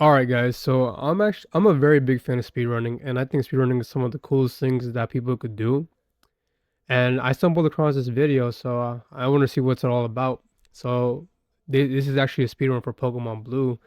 All right, guys. So I'm a very big fan of speedrunning, and I think speedrunning is some of the coolest things that people could do. And I stumbled across this video, so I want to see what's it all about. So this is actually a speedrun for Pokemon Blue,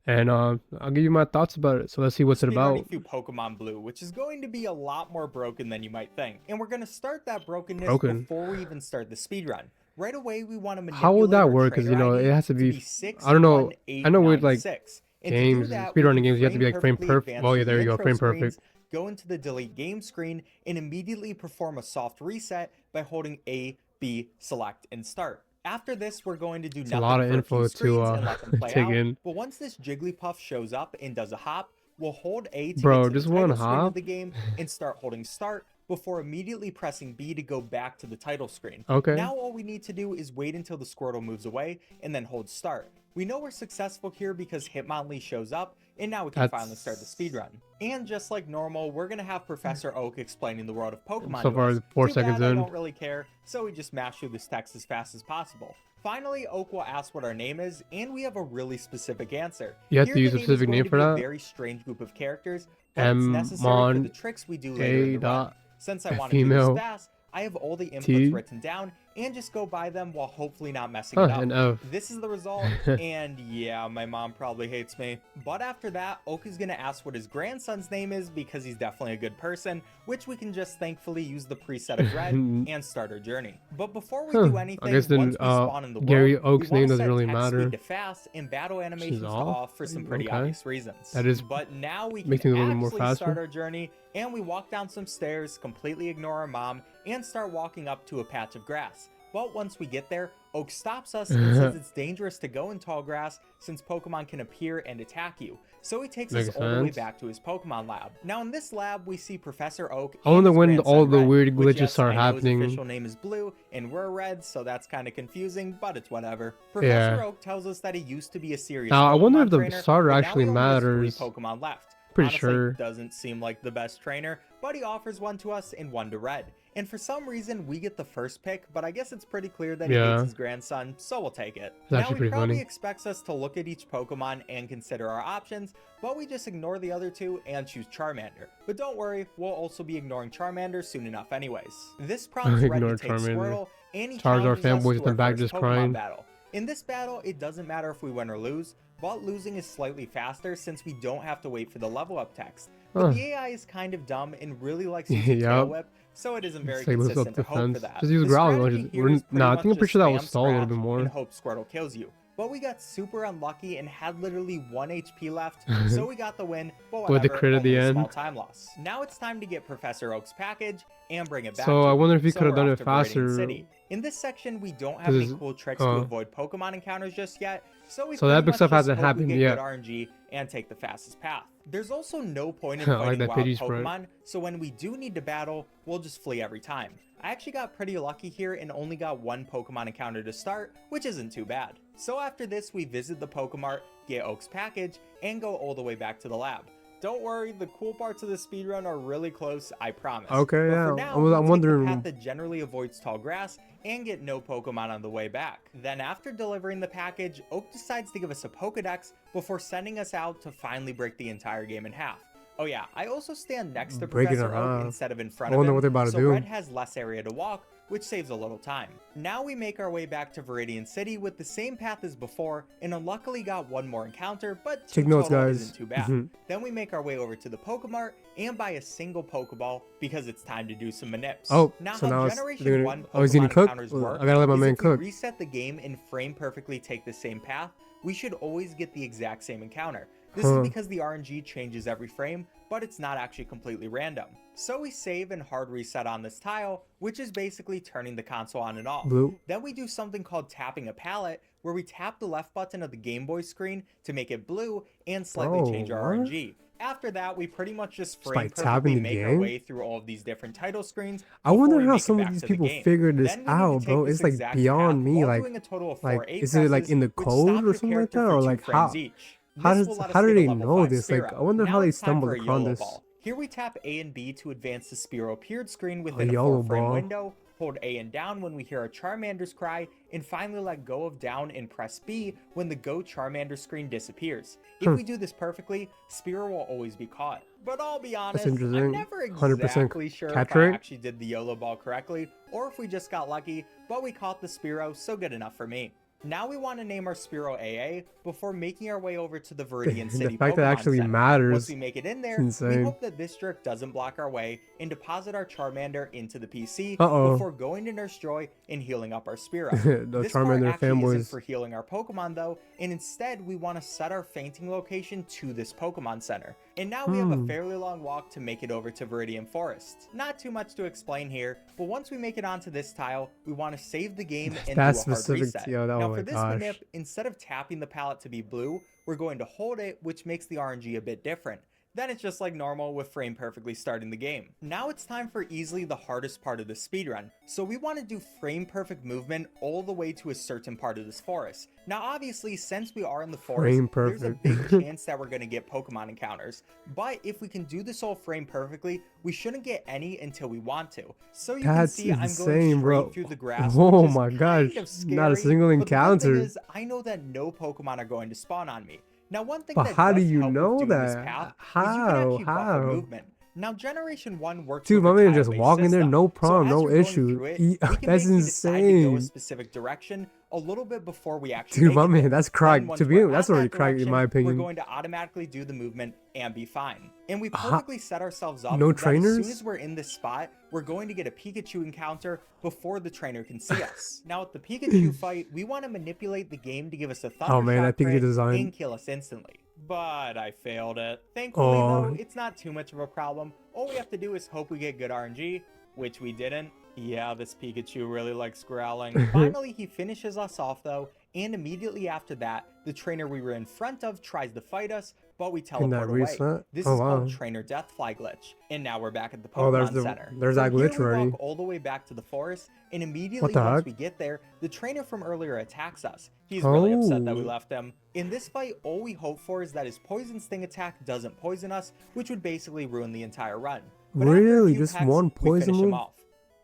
and I'll give you my thoughts about it. So let's see We're what's it speedrunning about. through Pokemon Blue, which is going to be a lot more broken than you might think. And we're going to start that brokenness Broken. before we even start the speedrun. Right away, we want to How would manipulate that our work? Because trainer it ID has to to be. be I don't know. I know with like 61896. And to do games, that, we speedrunning can games, you have to frame be like frame perfectly perfect. advance Well, yeah, to there the you go, intro frame screens, perfect. go into the delete game screen, and immediately perform a soft reset by holding A, B, select, and start. After this, we're going to do It's a lot nothing of for a few info to screens and let them play take out. in, But once this Jigglypuff shows up and does a hop, we'll hold A to get bro. to the Just one title screen of hop. the game and start holding start before immediately pressing B to go back to the title screen. Okay. Now all we need to do is wait until the Squirtle moves away and then hold start. We know we're successful here because Hitmonlee shows up, and now we can finally start the That's speedrun. And just like normal, we're gonna have Professor Oak explaining the world of Pokemon so to us. far 4 seconds Too bad I in. don't really care, so we just mash through this text as fast as possible. Finally, Oak will ask what our name is, and we have a really specific answer. You have Here to the use a name is specific going name to for be a that. very strange group of characters, but it's M necessary for the Mon tricks we do later in A the run. dot Since I want to do this female fast, I have all the inputs T. written down and just go by them while hopefully not messing Huh, it up. and F. This is the result, and yeah, my mom probably hates me. But after that, Oak is gonna ask what his grandson's name is because he's definitely a good person, which we can just thankfully use the preset of red and start our journey. But before we Huh. do I guess anything, then once we spawn in the world, Gary we Oak's want name to doesn't set really text speed matter. to fast and battle She's animations to off. off for some pretty Okay. obvious reasons. That is But now we can makes things a little bit more actually start faster. our journey, and we walk down some stairs, completely ignore our mom, and start walking up to a patch of grass. But once we get there, Oak stops us and says it's dangerous to go in tall grass since Pokemon can appear and attack you. So he takes us Makes all the way sense. back to his Pokemon lab. Now in this lab, we see Professor Oak I and wonder his when all grandson the Red, weird which glitches yes, start I know his happening. official name is Blue and we're Red, so that's kind of confusing, but it's whatever. Professor Yeah. Oak tells us that he used to be a serious Now I wonder Pokemon if the trainer, starter but now actually he only has 3 matters. Pokemon left. Pretty Honestly, sure. doesn't seem like the best trainer, but he offers one to us and one to Red. And for some reason, we get the first pick, but I guess it's pretty clear that he hates Yeah. his grandson, so we'll take it. It's Now actually he pretty probably funny. expects us to look at each Pokemon and consider our options, but we just ignore the other two and choose Charmander. But don't worry, we'll also be ignoring Charmander soon enough anyways. This prompts Red to Ignore take Charmander. Squirtle, and he Charizard challenges us fanboys to in the our back first just Pokemon crying. battle. In this battle, it doesn't matter if we win or lose, but losing is slightly faster since we don't have to wait for the level up text. But the AI is kind of dumb and really likes using Tail Yup. Whip, so it isn't very Say lose up consistent to hope for defense. that. Just use The growl. strategy here is pretty Nah, I much think I'm pretty just sure that would spam stall a little scratch bit and more. hope Squirtle kills you. But we got super unlucky and had literally 1 HP left, so we got the win, but With the whatever, crit at the only a small end. time loss. Now it's time to get Professor Oak's package and bring it back So to I him. wonder if he So could have we're done off it to Viridian faster. City. In this section, we don't have any Cause cool tricks to avoid Pokemon encounters just yet, so we so that pretty big much stuff just hasn't hope we happened get yet. good RNG and take the fastest path. There's also no point in I like fighting that wild Pidgey sprite. Pokemon, so when we do need to battle, we'll just flee every time. I actually got pretty lucky here and only got 1 Pokemon encounter to start, which isn't too bad. So after this, we visit the Pokemart, get Oak's package, and go all the way back to the lab. Don't worry, the cool parts of the speedrun are really close, I promise. Okay, But yeah. for now, I'm we'll take the wondering. path that generally avoids tall grass and get no Pokemon on the way back. Then after delivering the package, Oak decides to give us a Pokedex before sending us out to finally break the entire game in half. Oh yeah, I also stand next to Break it in Professor Oak half. instead of in I front of wonder him, what they're about to so do. Red has less area to walk, which saves a little time. Now we make our way back to Viridian City with the same path as before, and unluckily got 1 more encounter, but 2 Take notes, total guys. isn't too bad. Then we make our way over to the Pokemart and buy a single Pokeball because it's time to do some manips. Oh, Now so how now Generation 1 he's gonna Pokemon cook. encounters work I gotta let my is man if we cook. reset the game and frame perfectly take the same path, we should always get the exact same encounter. This is because the RNG changes every frame, but it's not actually completely random. So we save and hard reset on this tile, which is basically turning the console on and off. Blue. Then we do something called tapping a palette, where we tap the left button of the Game Boy screen to make it blue and slightly Bro, change our what? RNG. After that, we pretty much just by frame tapping perfectly the make our game? way through all of these different title screens. I wonder before we how make it some of back these to the people game. figured this Then we need to out, take bro. this It's like exact beyond path me. while Like, doing a total of 4 A is it like presses, in the which code stops or your something like character that, for or 2 like frames each. how This does will let us how do get a they level know 5 this? Like, Spearow. I wonder Now how they it's time stumbled for a upon YOLO this. ball. Here we tap A and B to advance the Spearow appeared screen A within a YOLO 4-frame ball. window, hold A and down when we hear a Charmander's cry, and finally let go of down and press B when the Go Charmander screen disappears. If we do this perfectly, Spearow will always be caught. But I'll be honest, I'm interesting. never 100% exactly sure catch if I rate? actually did the YOLO ball correctly, or if we just got lucky, but we caught the Spearow, so good enough for me. Now we want to name our Spearow AA before making our way over to the Viridian The City fact that Pokemon actually Center. matters. Once we make it in there, It's we insane. hope that this drift doesn't block our way and deposit our Charmander into the PC Uh-oh. before going to Nurse Joy and healing up our Spearow. The This part Charmander actually isn't fanboys. for healing our Pokemon though, and instead we want to set our fainting location to this Pokemon Center. And now we have a fairly long walk to make it over to Viridian Forest. Not too much to explain here, but once we make it onto this tile, we want to save the game and That's do a hard specific. reset. Yo, Now oh for my this gosh. manip, instead of tapping the palette to be blue, we're going to hold it, which makes the RNG a bit different. Then it's just like normal with frame perfectly starting the game. Now it's time for easily the hardest part of the speedrun. So we want to do frame perfect movement all the way to a certain part of this forest. Now obviously since we are in the forest, there's a big chance that we're going to get Pokemon encounters. But if we can do this all frame perfectly, we shouldn't get any until we want to. So you can see I'm going straight bro. through the grass, Oh which is my gosh, kind of scary, not a single but the good thing encounter. is I know that no Pokemon are going to spawn on me. Now one thing But that how do does you help know with doing this that? path is you can How? actually buffer How? movement. Now Generation 1 works Dude, with my a man just tile-based walking there, system. no problem, So as no you're going issue. through it, we can That's make you decide to go a insane. specific direction a little bit before we actually Dude, make my it man, there. that's Then cracked. once To we're be, that's at already that cracked in my direction, opinion. we're going to automatically do the movement and be fine. And we perfectly set ourselves up No that as soon trainers? as we're in this spot, we're going to get a Pikachu encounter before the trainer can see us. Now at the Pikachu fight, we want to manipulate the game to give us a Thunder Oh man, Shock that Pikachu crit design. and kill us instantly. But I failed it. Thankfully though, it's not too much of a problem. All we have to do is hope we get good RNG, which we didn't. Yeah, this Pikachu really likes growling. Finally, he finishes us off though, and immediately after that, the trainer we were in front of tries to fight us, but we teleport away. reset? This Oh, is wow. called Trainer Deathfly glitch. And now we're back at the Oh, Pokemon Center. there's From that here, glitch we already. walk all the way back to the forest, and immediately the once heck? we get there, the trainer from earlier attacks us. He's really upset that we Oh. left him. In this fight, all we hope for is that his Poison Sting attack doesn't poison us, which would basically ruin the entire run. But after a Really? few Just pecks, one we poison finish him move? off.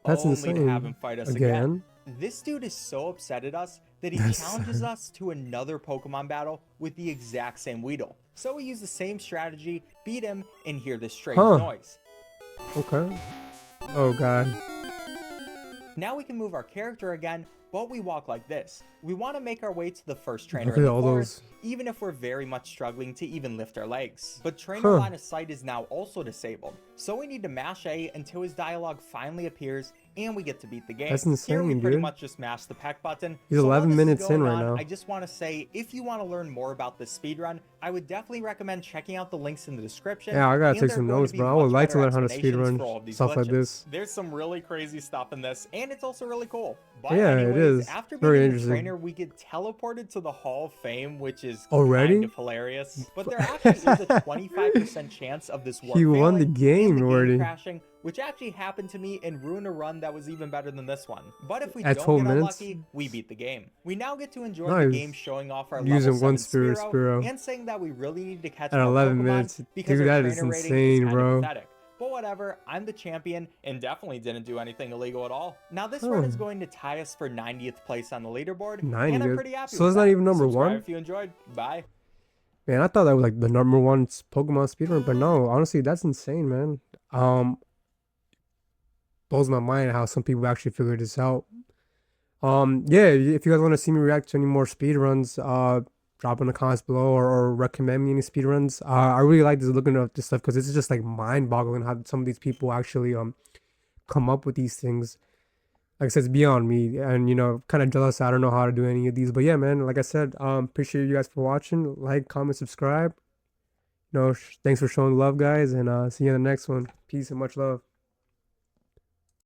That's only insane. to have him fight us Again? This dude is so upset at us that he That's challenges us to another Pokemon battle with the exact same Weedle. So we use the same strategy, beat him, and hear this strange noise. Okay. Oh god. Now we can move our character again, but we walk like this. We want to make our way to the first trainer Look in at the all forest, those. even if we're very much struggling to even lift our legs. But trainer line of sight is now also disabled, so we need to mash A until his dialogue finally appears and we get to beat the game. That's Here we insane, pretty dude. much just mash the peck button. He's So while 11 this is minutes in going right on, now. I just want to say, if you want to learn more about this speedrun, I would definitely recommend checking out the links in the description. Yeah, I gotta and take there some are going notes, to be bro. I would much like to better learn how to explanations for all of speedrun these stuff like glitches. this. There's some really crazy stuff in this, and it's also really cool. But Yeah, it anyways, is. after Very beating the interesting. trainer, we get teleported to the Hall of Fame, which is Already? kind of hilarious. But there actually is a 25% chance of this warp He won the failing game and the already. crashing, which actually happened to me and ruined a run that was even better than this one. But if we At don't 12 get minutes? unlucky, we beat the game. We now get to enjoy Nice. the game showing off our Using level one 7 Spearow. and saying that we really need to catch At more 11 Pokemon minutes. because Dude, our that is trainer rating insane, is kind bro. of pathetic. But whatever, I'm the champion and definitely didn't do anything illegal at all. Now this run is going to tie us for 90th place on the leaderboard, and I'm 90th? pretty happy So with it's not that. even number Subscribe one? if you enjoyed. Bye. Man, I thought that was like the number one Pokemon speedrun, but no, honestly, that's insane, man. Blows my mind how some people actually figured this out. Yeah, if you guys want to see me react to any more speedruns, drop in the comments below or recommend me any speedruns. I really like this looking at this stuff because it's just like mind-boggling how some of these people actually come up with these things. Like I said, it's beyond me, and you know, kind of jealous. I don't know how to do any of these, but yeah, man. Like I said, appreciate you guys for watching. Like, comment, subscribe. You know, thanks for showing love, guys, and see you in the next one. Peace and much love.